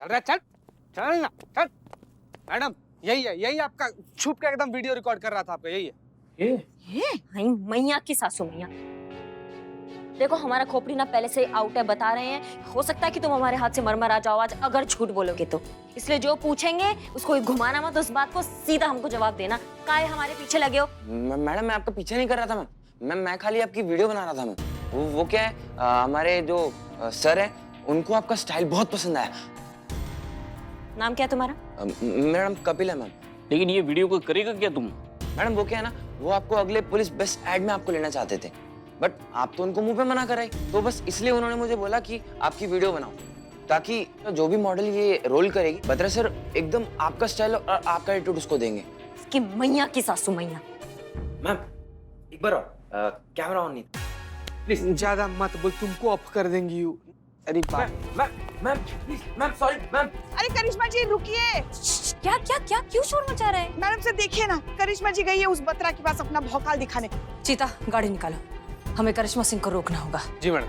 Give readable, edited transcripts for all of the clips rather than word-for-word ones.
अरे चल चल ना चल। मैडम यही है, यही आपका छुप के एकदम वीडियो रिकॉर्ड कर रहा था आपका, यही है। ये नहीं, मैया की सासू मैया। देखो हमारा खोपड़ी ना पहले से आउट है, बता रहे हैं। हो सकता है कि तुम हमारे हाथ से मरमर आ जाओ आज अगर झूठ बोलोगे तो। इसलिए जो पूछेंगे उसको घुमाना मत, उस बात को सीधा हमको जवाब देना। काहे हमारे पीछे लगे हो? मैडम मैं आपका पीछे नहीं कर रहा था मैम, मैं खाली आपकी वीडियो बना रहा था मैम। वो क्या है, हमारे जो सर है उनको आपका स्टाइल बहुत पसंद आया। नाम क्या है तुम्हारा? मैडम कपिल है मैम। लेकिन ये वीडियो को करेगा क्या तुम? मैडम वो क्या है ना, वो आपको अगले पुलिस बेस्ट एड में आपको लेना चाहते थे, बट आप तो उनको मुंह पे मना कराई, तो बस इसलिए उन्होंने मुझे बोला कि आपकी वीडियो बनाओ, ताकि जो भी मॉडल ये रोल करेगी बत्रा सर एकदम आपका स्टाइल और आपका एटीट्यूड उसको देंगे। इसकी मैया की सासू मैया। मैम एक बार कैमरा ऑन नहीं। प्लीज ज्यादा मत बोल, तुमको ऑफ कर देंगी। अरे ma'am please ma'am, sorry ma'am. अरे करिश्मा जी रुकिए। क्या क्या क्या क्यों शोर मचा रहे हैं? मैडम से देखिए ना, करिश्मा जी गई है उस बत्रा के पास अपना भौकाल दिखाने। चीता गाड़ी निकालो, हमें करिश्मा सिंह को रोकना होगा। जी मैडम।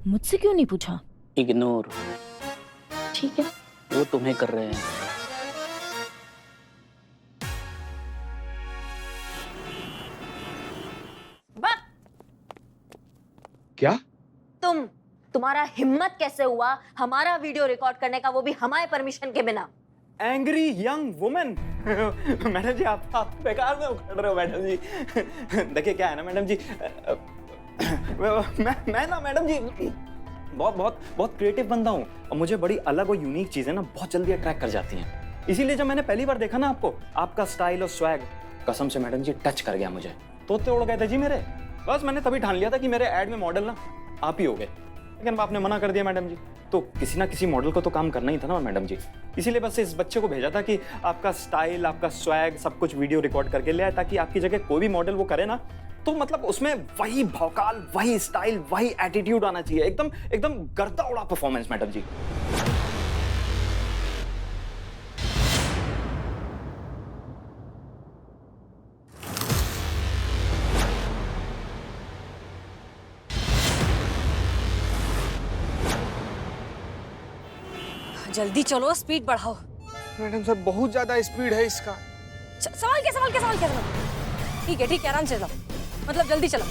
मुझसे क्यों नहीं पूछा? इग्नोर, ठीक है। वो तुम्हें कर रहे हैं। क्या? तुम्हारा हिम्मत कैसे हुआ हमारा वीडियो रिकॉर्ड करने का, वो भी हमारे परमिशन के बिना? Angry young women. मैडम जी आप बेकार में उखड़ रहे हो मैडम जी। देखिए क्या है ना मैडम जी, मैं ना मैडम जी बहुत बहुत बहुत क्रिएटिव बंदा हूँ, और मुझे बड़ी अलग और यूनिक चीजें ना बहुत जल्दी अट्रैक्ट कर जाती हैं। इसीलिए जब मैंने पहली बार देखा ना आपको, आपका स्टाइल और स्वैग कसम से मैडम जी टच कर गया मुझे। तोते उड़ गए थे जी मेरे। बस मैंने तभी ठान लिया था कि मेरे एड में मॉडल ना आप ही हो गए, लेकिन आपने मना कर दिया मैडम जी। तो किसी ना किसी मॉडल को तो काम करना ही था ना मैडम जी, इसीलिए बस इस बच्चे को भेजा था कि आपका स्टाइल, आपका स्वैग सब कुछ वीडियो रिकॉर्ड करके ले आए, ताकि आपकी जगह कोई भी मॉडल वो करे ना तो मतलब उसमें वही भौकाल, वही स्टाइल, वही एटीट्यूड आना चाहिए। एकदम एकदम गर्दा उड़ा परफॉर्मेंस मैडम जी। जल्दी चलो, स्पीड बढ़ाओ। मैडम सर बहुत ज्यादा स्पीड है इसका। सवाल क्या? ठीक है आराम से चलो, मतलब जल्दी चलो।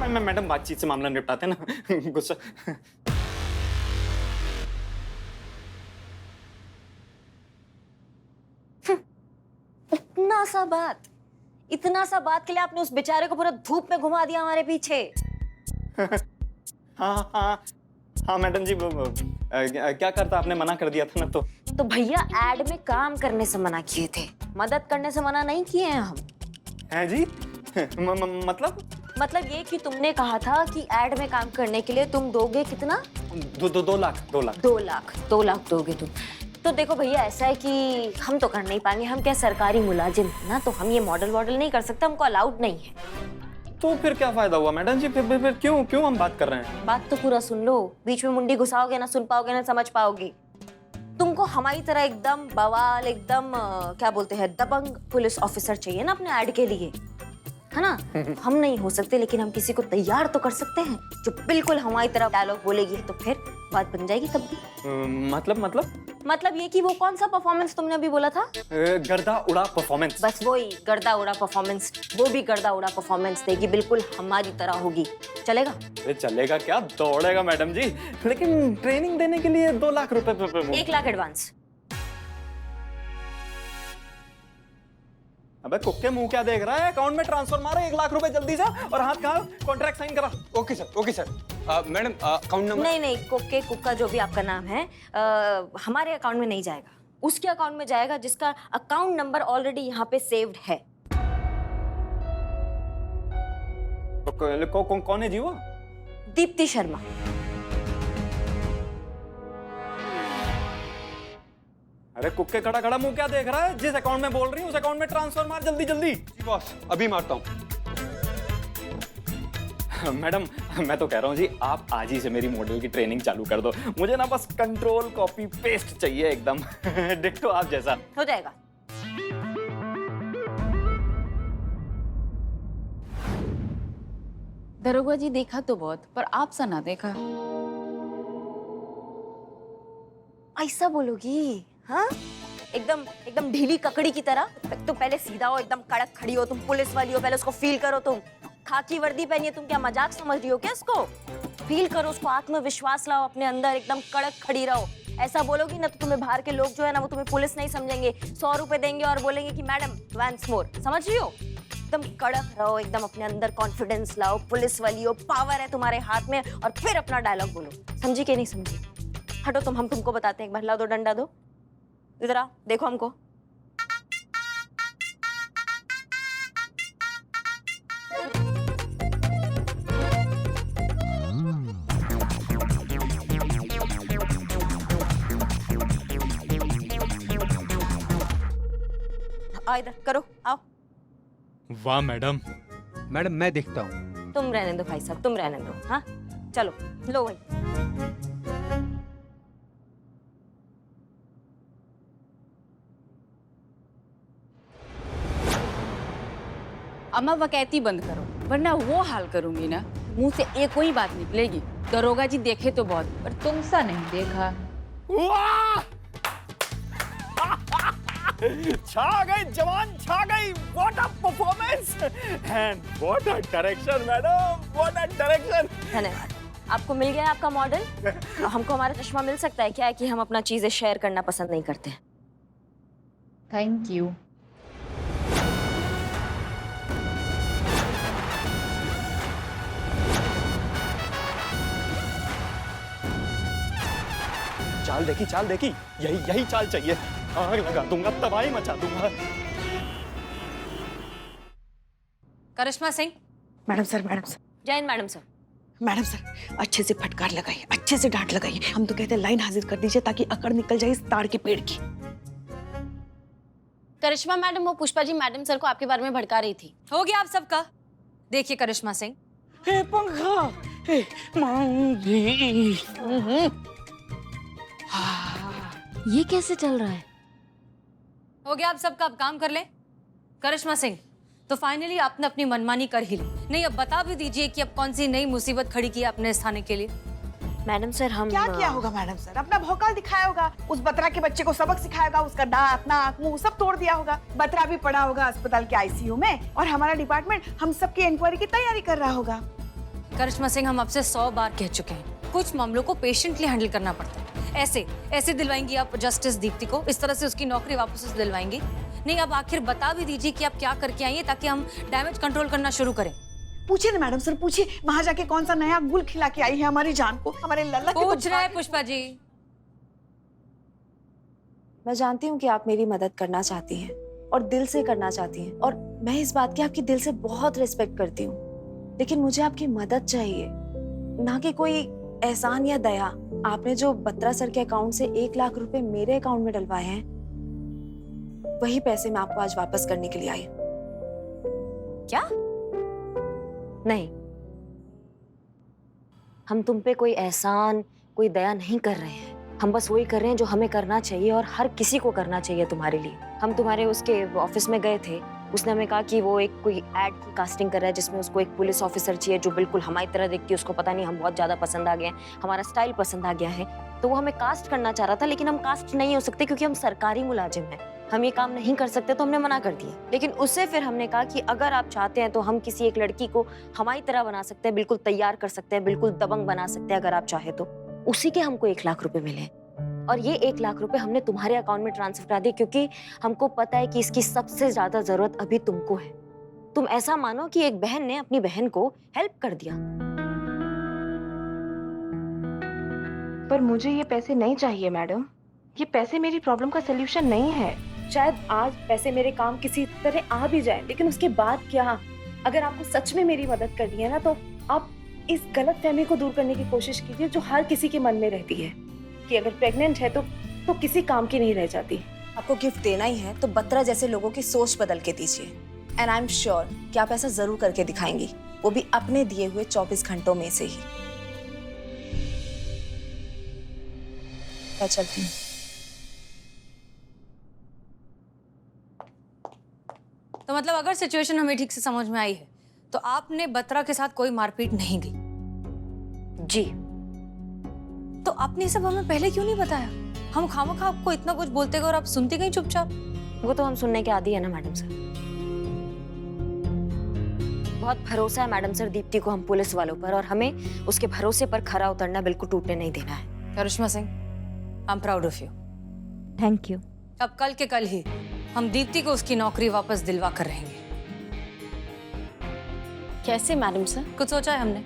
अरे मैडम बातचीत से मामला निपटाते हैं ना। गुस्सा। इतना सा बात के लिए आपने उस बेचारे को पूरा धूप में घुमा दिया हमारे पीछे। हाँ मैडम जी, क्या करता, आपने मना कर दिया था ना। तो भैया एड में काम करने से मना किए थे, मदद करने से मना नहीं किए हैं हम। हैं जी? मतलब ये कि तुमने कहा था कि एड में काम करने के लिए तुम दोगे कितना? 2 लाख। 2 लाख दोगे तुम। तो देखो भैया ऐसा है कि हम तो कर नहीं पाएंगे, हम क्या सरकारी मुलाजिम है ना, तो हम ये मॉडल नहीं कर सकते, हमको अलाउड नहीं है। तो फिर क्या फायदा हुआ मैडम जी? फिर क्यों हम बात कर रहे हैं? बात तो पूरा सुन लो, बीच में मुंडी घुसाओगे ना सुन पाओगे ना समझ पाओगे। तुमको हमारी तरह एकदम बवाल, एकदम क्या बोलते हैं, दबंग पुलिस ऑफिसर चाहिए ना अपने ऐड के लिए, है ना? हम नहीं हो सकते, लेकिन हम किसी को तैयार तो कर सकते हैं जो बिल्कुल हमारी तरह डायलॉग बोलेगी, तो फिर बात बन जाएगी तब भी। मतलब ये कि वो कौन सा परफॉर्मेंस तुमने अभी बोला था? गर्दा उड़ा परफॉर्मेंस। बस वही गर्दा उड़ा परफॉर्मेंस, वो भी गर्दा उड़ा परफॉर्मेंस देगी, बिल्कुल हमारी तरह होगी। चलेगा? चलेगा क्या, दौड़ेगा मैडम जी, लेकिन ट्रेनिंग देने के लिए 2 लाख रुपए। 1 लाख एडवांस। अबे कुक्के मुंह क्या देख रहा है, अकाउंट में ट्रांसफर मारो 1 लाख रुपए जल्दी से, और हाथ कहाँ, कॉन्ट्रैक्ट साइन करा। Okay sir. Madam account number? नहीं, कुक्के कुक्का जो भी आपका नाम है, हमारे अकाउंट में नहीं जाएगा, उसके अकाउंट में जाएगा जिसका अकाउंट नंबर ऑलरेडी यहाँ पे सेव्ड है। कौन है जी वो? दीप्ति शर्मा। अरे कुक्के खड़ा खड़ा मुंह क्या देख रहा है? जिस अकाउंट में बोल रही हूँ उस अकाउंट में ट्रांसफर मार जल्दी जल्दी। जी बॉस, अभी मारता हूँ। मैडम मैं तो कह रहा हूँ जी, आप आज ही से मेरी मॉडल की ट्रेनिंग चालू कर दो। मुझे ना बस कंट्रोल कॉपी पेस्ट चाहिए एकदम डिट्टो आप जैसा। हो जाएगा। दरोगा जी देखा तो बहुत, पर आप सा ना देखा। ऐसा बोलोगी? हाँ, एकदम एकदम ढीली ककड़ी की तरह। तो पहले सीधा हो, एकदम कड़क खड़ी हो, तुम पुलिस वाली हो, पहले उसको फील करो। तुम खाकी वर्दी पहनी है, तुम क्या मजाक समझ रही हो क्या? इसको फील करो, उसको आत्मविश्वास लाओ अपने अंदर, एकदम कड़क खड़ी रहो। ऐसा बोलोगी ना तो तुम्हें बाहर के लोग जो है ना वो तुम्हें पुलिस नहीं समझेंगे, 100 रुपए देंगे और बोलेंगे कि मैडम वंस मोर। समझ रही हो? एकदम कड़क रहो, एकदम अपने अंदर कॉन्फिडेंस लाओ, पुलिस वाली हो, पावर है तुम्हारे हाथ में, और फिर अपना डायलॉग बोलो। समझी कि नहीं समझी? हटो तुम, हम तुमको बताते हैं। एक बार ला दो डंडा, दो इधर आ, देखो हमको। आ इधर करो, आओ। वाह मैडम। मैडम मैं देखता हूँ। तुम रहने दो भाई साहब, तुम रहने दो। हाँ चलो, लो भाई। अम्मा वकैती बंद करो, वरना वो हाल करूंगी ना, मुंह से एक कोई बात निकलेगी। दरोगा जी देखे तो बहुत, पर तुम सा नहीं देखा। वाह छा गई जवान, छा गई। What a performance and what a direction madam, what a direction. धन्यवाद। आपको मिल गया आपका मॉडल। हमको हमारा चश्मा मिल सकता है? क्या है कि हम अपना चीजें शेयर करना पसंद नहीं करते। Thank you. चाल देखी, यही चाल चाहिए। आग लगा दूंगा, तबाही मचा दूंगा। Karishma Singh. Madam sir, madam sir, जय हिंद मैडम सर। मैडम सर, अच्छे से फटकार लगाइए, अच्छे से डांट लगाइए। हम तो कहते हैं लाइन हाजिर कर दीजिए ताकि अकड़ निकल जाए इस ताड़ के पेड़ की। करिश्मा मैडम, वो पुष्पा जी मैडम सर को आपके बारे में भड़का रही थी। हो गया आप सबका। देखिए करिश्मा सिंह, हे पंखा, हे मांगी। ये कैसे चल रहा है? हो गया आप सबका, अब काम कर ले। करिश्मा सिंह, तो फाइनली आपने अपनी मनमानी कर ही ली। नहीं, अब बता भी दीजिए कि अब कौन सी नई मुसीबत खड़ी की आपने इस थाने के लिए। मैडम सर हम क्या किया होगा मैडम सर? अपना भौकाल दिखाया होगा, उस बत्रा के बच्चे को सबक सिखाया होगा, उसका दांत नाक मुंह सब तोड़ दिया होगा। बत्रा भी पड़ा होगा अस्पताल के आईसीयू में, और हमारा डिपार्टमेंट हम सबकी इंक्वायरी की तैयारी कर रहा होगा। करिश्मा सिंह, हम आपसे 100 बार कह चुके हैं, कुछ मामलों को पेशेंटली हैंडल करना पड़ता है। ऐसे दिलवाएंगी आप जस्टिस दीप्ति को? इस तरह से उसकी नौकरी वापस से दिलवाएंगी? नहीं, अब आखिर बता भी दीजिए कि आप क्या करके आई हैं ताकि हम डैमेज कंट्रोल करना शुरू करें। पूछिए ना मैडम सर, पूछिए वहां जाके कौन सा नया गुल खिला के आई है हमारी जान को, हमारे लल्ला के। पूछ रहे हैं पुष्पा जी। मैं जानती हूँ कि आप मेरी मदद करना चाहती हैं और दिल से करना चाहती हैं, और मैं इस बात की आपकी दिल से बहुत रिस्पेक्ट करती हूँ। लेकिन मुझे आपकी मदद चाहिए, ना कि कोई एहसान या दया। आपने जो बत्रा सर के अकाउंट से 1 लाख रुपए मेरे अकाउंट में डलवाए हैं, वही पैसे मैं आपको आज वापस करने के लिए आई। क्या? नहीं, हम तुम पे कोई एहसान, कोई दया नहीं कर रहे हैं। हम बस वही कर रहे हैं जो हमें करना चाहिए और हर किसी को करना चाहिए तुम्हारे लिए। हम तुम्हारे उसके ऑफिस में गए थे, उसने हमें कहा कि वो एक कोई एड की कास्टिंग कर रहा है जिसमें उसको एक पुलिस ऑफिसर चाहिए जो बिल्कुल हमारी तरह दिखती है। उसको पता नहीं हम बहुत ज्यादा पसंद आ गए हैं, हमारा स्टाइल पसंद आ गया है, तो वो हमें कास्ट करना चाह रहा था। लेकिन हम कास्ट नहीं हो सकते क्योंकि हम सरकारी मुलाजिम हैं, हम ये काम नहीं कर सकते, तो हमने मना कर दिया। लेकिन उससे फिर हमने कहा कि अगर आप चाहते हैं तो हम किसी एक लड़की को हमारी तरह बना सकते हैं, बिल्कुल तैयार कर सकते हैं, बिल्कुल दबंग बना सकते हैं अगर आप चाहे तो। उसी के हमको 1 लाख रुपए मिले, और ये 1 लाख रुपए हमने तुम्हारे अकाउंट में ट्रांसफर करा दिए क्योंकि हमको पता है कि इसकी सबसे ज्यादा जरूरत अभी तुमको है। तुम ऐसा मानो कि एक बहन ने अपनी बहन को हेल्प कर दिया। पर मुझे ये पैसे नहीं चाहिए मैडम, ये पैसे मेरी प्रॉब्लम का सलूशन नहीं है। शायद आज पैसे मेरे काम किसी तरह आ भी जाए, लेकिन उसके बाद क्या? अगर आपको सच में मेरी मदद करनी है ना, तो आप इस गलतफहमी को दूर करने की कोशिश कीजिए जो हर किसी के मन में रहती है कि अगर प्रेग्नेंट है तो तो किसी काम की नहीं रह जाती। आपको गिफ्ट देना ही है तो बत्रा जैसे लोगों की सोच बदल के दीजिए। एंड आई एम श्योर कि आप ऐसा जरूर करके दिखाएंगी, वो भी अपने दिए हुए 24 घंटों में से ही। मैं चलती हूँ। तो मतलब अगर सिचुएशन हमें ठीक से समझ में आई है तो आपने बत्रा के साथ कोई मारपीट नहीं की? जी। तो आपने ये सब हमें पहले क्यों नहीं बताया? हम खामखा आपको इतना कुछ बोलते गए और आप सुनते गई चुपचाप। वो तो हम सुनने के आदी है ना मैडम सर। बहुत भरोसा है मैडम सर दीप्ति को हम पुलिस वालों पर, और हमें उसके भरोसे पर खरा उतरना बिल्कुल टूटने नहीं देना है। Karishma Singh, I am proud of you. Thank you. अब कल के कल ही हम दीप्ति को उसकी नौकरी वापस दिलवा कर रहेंगे। कैसे मैडम सर? कुछ सोचा है हमने,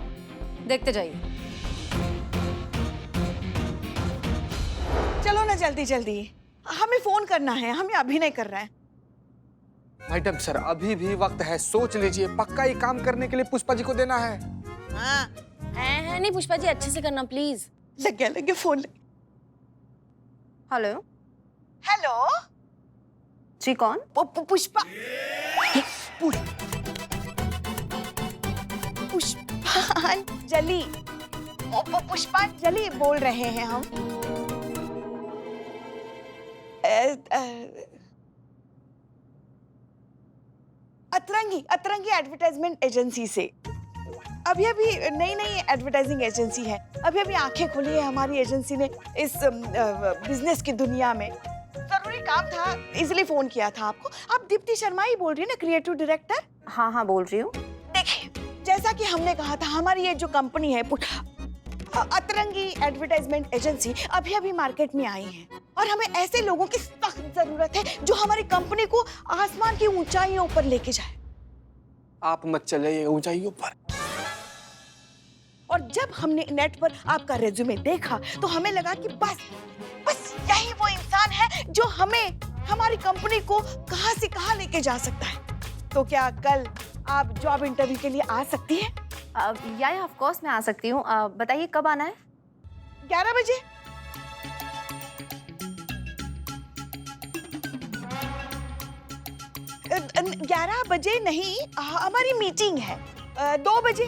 देखते जाइए। चलो ना जल्दी जल्दी, हमें फोन करना है, हमें अभिनय कर रहा है। मैडम सर अभी भी वक्त है, सोच लीजिए। पक्का ये काम करने के लिए पुष्पा जी को देना है। हाँ है नहीं पुष्पा जी, अच्छे से करना प्लीज। लग गया फोन। हेलो। हेलो जी कौन? पुष्पा। पुष्पांजलि, पुष्पांजलि बोल रहे हैं हम। अतरंगी एडवर्टाइजमेंट एजेंसी से। अभी नई एडवर्टाइजिंग एजेंसी है। अभी आंखें खुली है हमारी एजेंसी ने इस बिजनेस की दुनिया में। जरूरी काम था इसलिए फोन किया था आपको। आप दीप्ति शर्मा ही बोल रही हैं ना, क्रिएटिव डायरेक्टर? हाँ बोल रही हूँ। देखिए जैसा कि हमने कहा था, हमारी ये जो कंपनी है अतरंगी एडवर्टाइजमेंट एजेंसी अभी मार्केट में आई है, और हमें ऐसे लोगों की सख्त जरूरत है जो हमारी कंपनी को आसमान की ऊंचाइयों पर लेके जाए। आप मत चलिए ऊंचाइयों पर। और जब हमने नेट पर आपका रेज्यूमे देखा तो हमें लगा कि बस यही वो इंसान है जो हमें हमारी कंपनी को कहां से कहां लेके जा सकता है। तो क्या कल आप जॉब इंटरव्यू के लिए आ सकती हैं? या ऑफ कोर्स मैं आ सकती हूँ। बताइए कब आना है? 11 बजे। अ, 11 बजे नहीं, हमारी मीटिंग है 2 बजे।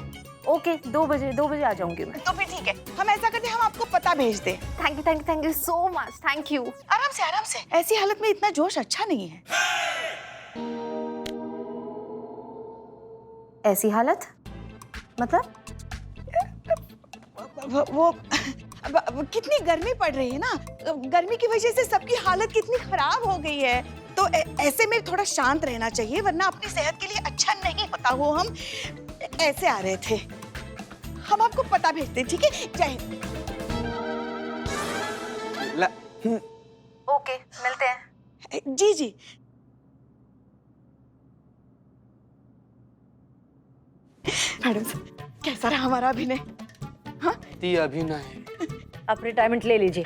ओके 2 बजे आ जाऊंगी मैं। तो फिर ठीक है, हम ऐसा करते हैं, हम आपको पता भेज दें। Thank you so much. Thank you. आराम से। ऐसी हालत में इतना जोश अच्छा नहीं है। ऐसी हालत मतलब? वो कितनी गर्मी पड़ रही है ना, गर्मी की वजह से सबकी हालत कितनी खराब हो गई है। तो ऐसे में थोड़ा शांत रहना चाहिए, वरना अपनी सेहत के लिए अच्छा नहीं होता। वो हम ऐसे आ रहे थे, हम आपको पता भेजते, ठीक है? जय हिंद। ओके मिलते हैं। जी। मैडम कैसा रहा हमारा अभिनय? हाँ अभिनय अब रिटायरमेंट ले लीजिए।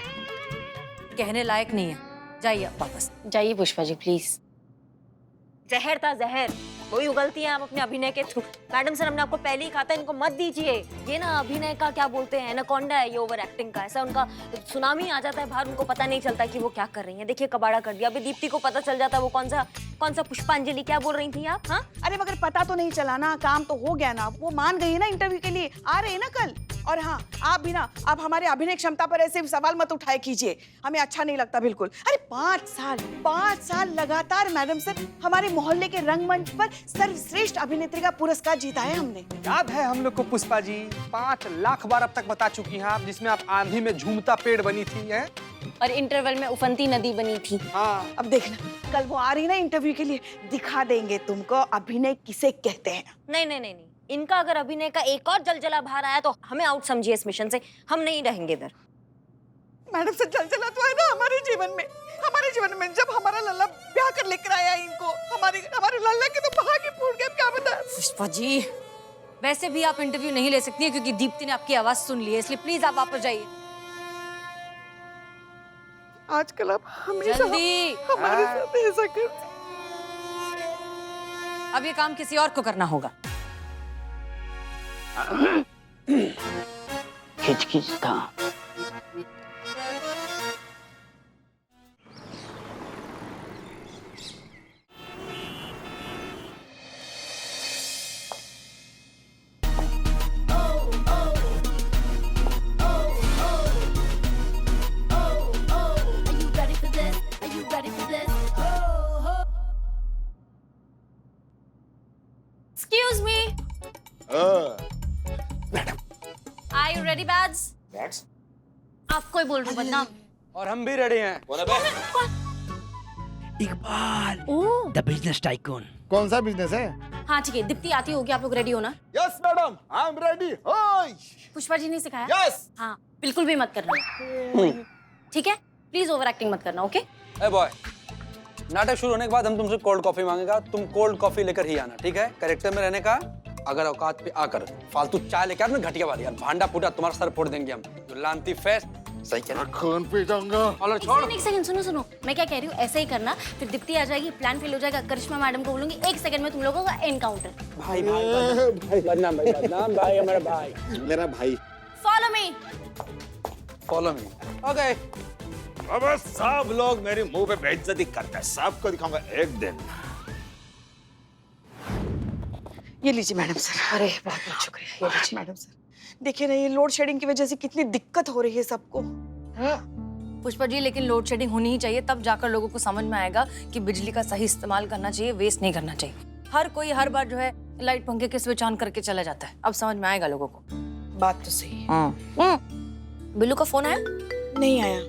कहने लायक नहीं है, जाइए आप वापस। जाइए पुष्पा जी प्लीज। जहर था जहर, वही उगलती हैं आप अपने अभिनय के थ्रू। मैडम सर हमने आपको पहले ही कहा था इनको मत दीजिए। ये ना अभिनय का क्या बोलते हैं, एनाकोंडा है ये ओवर एक्टिंग का। ऐसा उनका सुनामी आ जाता है बाहर, उनको पता नहीं चलता कि वो क्या कर रही हैं। देखिए कबाड़ा कर दिया। अभी दीप्ति को पता चल जाता है वो कौन सा पुष्पांजलि क्या बोल रही थी आप? हाँ अरे मगर पता तो नहीं चला ना, काम तो हो गया ना। वो मान गई है ना, इंटरव्यू के लिए आ रहे हैं ना कल। और हाँ आप भी ना, आप हमारे अभिनय क्षमता पर ऐसे सवाल मत उठाए कीजिए, हमें अच्छा नहीं लगता बिल्कुल। अरे 5 साल लगातार मैडम सर हमारे मोहल्ले के रंगमंच पर सर्वश्रेष्ठ अभिनेत्री का पुरस्कार जीता है हमने। याद है हम लोग को पुष्पा जी? 5 लाख बार अब तक बता चुकी हैं आप, जिसमें आप आंधी में झूमता पेड़ बनी थी है, और इंटरवल में उफनती नदी बनी थी। हाँ अब देखना कल वो आ रही ना इंटरव्यू के लिए, दिखा देंगे तुमको अभिनय किसे कहते हैं। नहीं, इनका अगर अभिनय का एक और जलजला बाहर आया तो हमें आउट समझिए इस मिशन से। हम नहीं रहेंगे इधर। मैडम से जलजला तो है ना हमारे जीवन में। जब हमारा लल्ला ब्याह कर लेकर आया इनको, हमारे लल्ला के तो भाग ही फूट गए। क्या बता पुष्पा जी, वैसे भी आप इंटरव्यू नहीं ले सकती है क्योंकि दीप्ति ने आपकी आवाज सुन ली है, इसलिए प्लीज आप वापस जाइए। आजकल आप हमेशा जल्दी। हमारे साथ ऐसा करते। अब ये काम किसी और को करना होगा। खिच था। Are you ready, Bads? That's आपको ही बोल रही हूँ बदनाम। और हम भी रेडी हैं। इकबाल ओह, द बिजनेस टाइकून। कौन सा बिजनेस है? हाँ ठीक है, दीप्ति आती होगी, आप लोग रेडी हो ना? Yes madam, I am ready. Pushpa ji ने सिखाया? यस। हाँ, बिल्कुल भी मत करना। ठीक है? प्लीज ओवर एक्टिंग मत करना, ओके? ए बॉय, नाटक शुरू होने के बाद हम तुमसे कोल्ड कॉफी मांगेगा, तुम कोल्ड कॉफी लेकर ही आना, ठीक है? कैरेक्टर में रहने का, अगर औकात पे आकर फालतू चाय लेकर आना घटिया वाली, यार भांडा फूटा तुम्हारा सर फोड़ देंगे हम। जो लानती फेस, सही कह रहा है। खून पी जाऊंगा। और छोड़। एक सेकंड, सुनो सुनो, मैं क्या कह रही हूँ, ऐसे ही करना, फिर दीप्ति आ जाएगी, प्लान फेल हो जाएगा, करिश्मा मैडम को बोलूंगी, 1 सेकंड में तुम लोगों का एनकाउंटर। भाई बदनाम भाई हमारा भाई। मेरा भाई। Follow me. Follow me. Okay. अब सब लोग मेरे मुंह पे बेइज्जती करते हैं, सबको दिखाऊंगा एक दिन। ये लीजिए मैडम सर। अरे बहुत बहुत शुक्रिया। ये लीजिए। मैडम सर, देखिए ना, ये लोड शेडिंग की वजह से कितनी दिक्कत हो रही है सबको। पुष्पा जी, लेकिन लोड शेडिंग होनी ही चाहिए, तब जाकर लोगों को समझ में आएगा कि बिजली का सही इस्तेमाल करना चाहिए, वेस्ट नहीं करना चाहिए। हर कोई हर बार जो है लाइट पंखे के स्विच ऑन करके चला जाता है, अब समझ में आएगा लोगों को। बात तो सही है। बिल्लू का फोन आया? नहीं आया।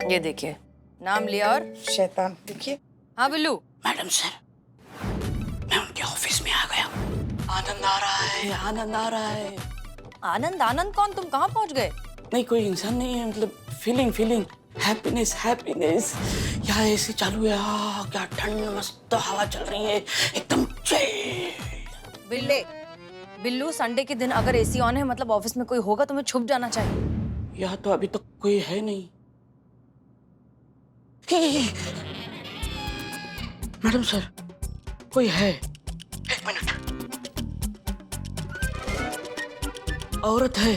ये देखिए, नाम लिया और शैतान। देखिए। हाँ बिल्लू। मैडम सर, मैं उनके ऑफिस में आ गया। आनंद आ रहा है, आनंद आ रहा है। आनंद? आनंद कौन? तुम कहाँ पहुँच गए? नहीं, कोई इंसान नहीं है, मतलब फीलिंग हैप्पीनेस हैप्पीनेस। यहाँ एसी चालू है, क्या ठंड, मस्त हवा चल रही है, एकदम चिल। बिल्लू, संडे के दिन अगर एसी ऑन है मतलब ऑफिस में कोई होगा, तुम्हें छुप जाना चाहिए। यहाँ तो अभी तक कोई है नहीं। मैडम सर, कोई है। 1 मिनट। औरत है,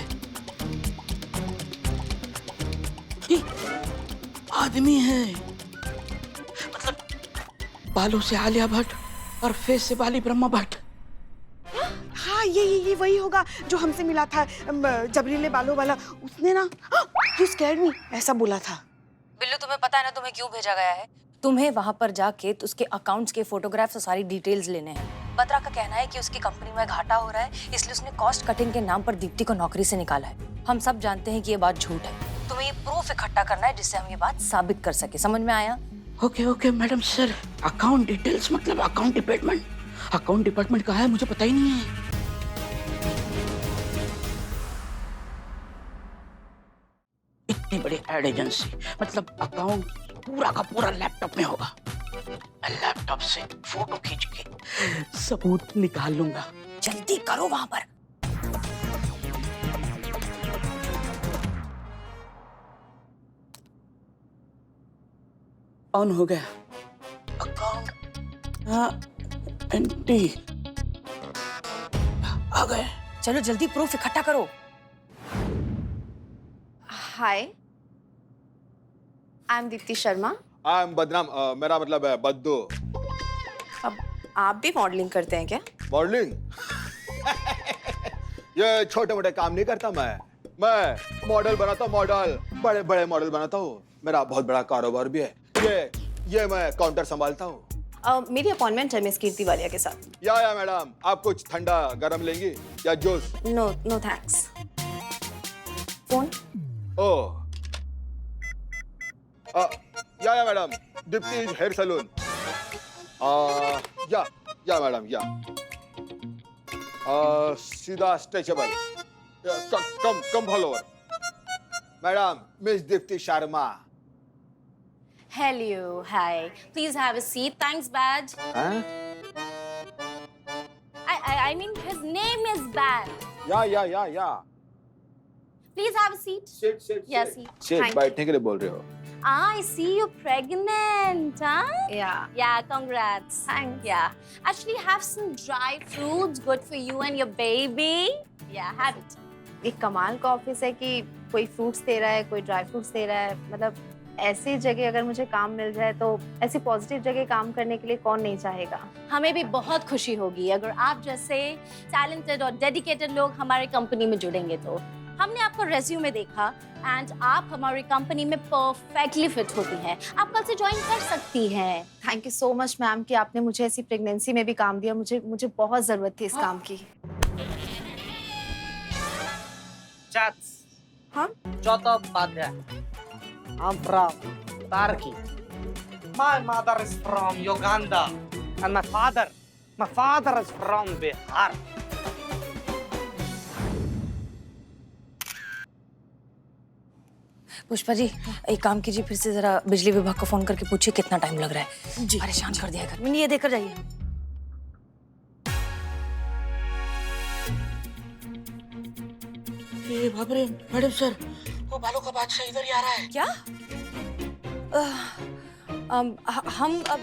आदमी है, मतलब बालों से आलिया भट्ट और फेस से बाली ब्रह्मा भट्ट। हाँ, ये वही होगा जो हमसे मिला था, जबरीले बालों वाला। उसने ना यू स्कैर्ड मी ऐसा बोला था। बिल्लू, तुम्हें पता है ना तुम्हें क्यों भेजा गया है? तुम्हें वहां पर जाके तो उसके अकाउंट्स के फोटोग्राफ्स और सारी डिटेल्स लेने हैं। बत्रा का कहना है कि उसकी कंपनी में घाटा हो रहा है, इसलिए उसने कॉस्ट कटिंग के नाम पर दीप्ति को नौकरी से निकाला है। हम सब जानते हैं कि ये बात झूठ है। तुम्हें ये प्रूफ इकट्ठा करना है जिससे हम ये बात साबित कर सके। समझ में आया? Okay madam sir. Account details मतलब अकाउंट डिपार्टमेंट। अकाउंट डिपार्टमेंट कहाँ है मुझे पता ही नहीं है। इतनी बड़ी एड एजेंसी, मतलब अकाउंट पूरा का पूरा लैपटॉप में होगा। मैं लैपटॉप से फोटो खींच के सबूत निकाल लूंगा। जल्दी करो वहां पर। ऑन हो गया अकाउंट। हाँ, एंटी आ गए। चलो जल्दी प्रूफ इकट्ठा करो। Hi, I am Deepti Sharma. I am बदनाम, मेरा मतलब है बद्दू। अब आप भी मॉडलिंग करते हैं क्या? मॉडलिंग? ये छोटे मोटे काम नहीं करता मैं मॉडल बनाता हूँ, मॉडल बड़े बड़े मॉडल बनाता हूँ। मेरा बहुत बड़ा कारोबार भी है। ये मैं काउंटर संभालता हूँ। मेरी अपॉइंटमेंट है मिस कीर्ति वालिया के साथ। या मैडम, आप कुछ ठंडा गरम लेंगी या juice? No thanks. Phone? Oh, yeah madam, Deepti hair salon. Yeah madam, या सीधा स्ट्रेचेबल, कम follower. Madam, miss Deepti Sharma. Hello, hi. Please have a seat. Thanks, Badge. हाँ? I mean, his name is Badge. या Please have a seat. Sit. Yeah, seat. Sit, बैठने के लिए बोल रहे हो? I see you're pregnant, huh? Yeah. Yeah, congrats. Thanks. Yeah. Actually, have some dry fruits, good for you and your baby. Yeah, have it. एक कमाल का office है कि कोई फ्रूट्स दे रहा है, कोई ड्राई फ्रूट्स दे रहा है। मतलब ऐसी जगह अगर मुझे काम मिल जाए तो ऐसी पॉजिटिव जगह काम करने के लिए कौन नहीं चाहेगा। हमें भी बहुत खुशी होगी अगर आप जैसे टैलेंटेड और डेडिकेटेड लोग हमारे कंपनी में जुड़ेंगे तो। हमने आपका रेज्यूमे देखा एंड आप हमारी कंपनी में परफेक्टली फिट होती हैं। आप कल से ज्वाइन कर सकती हैं। Thank you so much ma'am कि आपने मुझे ऐसी प्रेगनेंसी में भी काम दिया। मुझे बहुत जरूरत थी इस काम की। हाँ? I'm from Turkey. My mother is from Uganda, and my father is from Bihar. Pushpa ji एक काम कीजिए, फिर से जरा बिजली विभाग को फोन करके पूछिए कितना टाइम लग रहा है। जी परेशान कर दिया घर में। ये देकर जाइए। ये बाप रे मैडम सर, वो बालों का बादशाह इधर ही आ रहा है। क्या? हम अब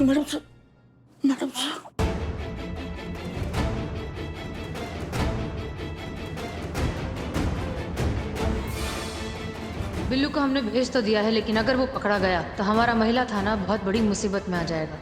madam sir, madam sir. Billu को हमने भेज तो दिया है, लेकिन अगर वो पकड़ा गया तो हमारा महिला थाना बहुत बड़ी मुसीबत में आ जाएगा।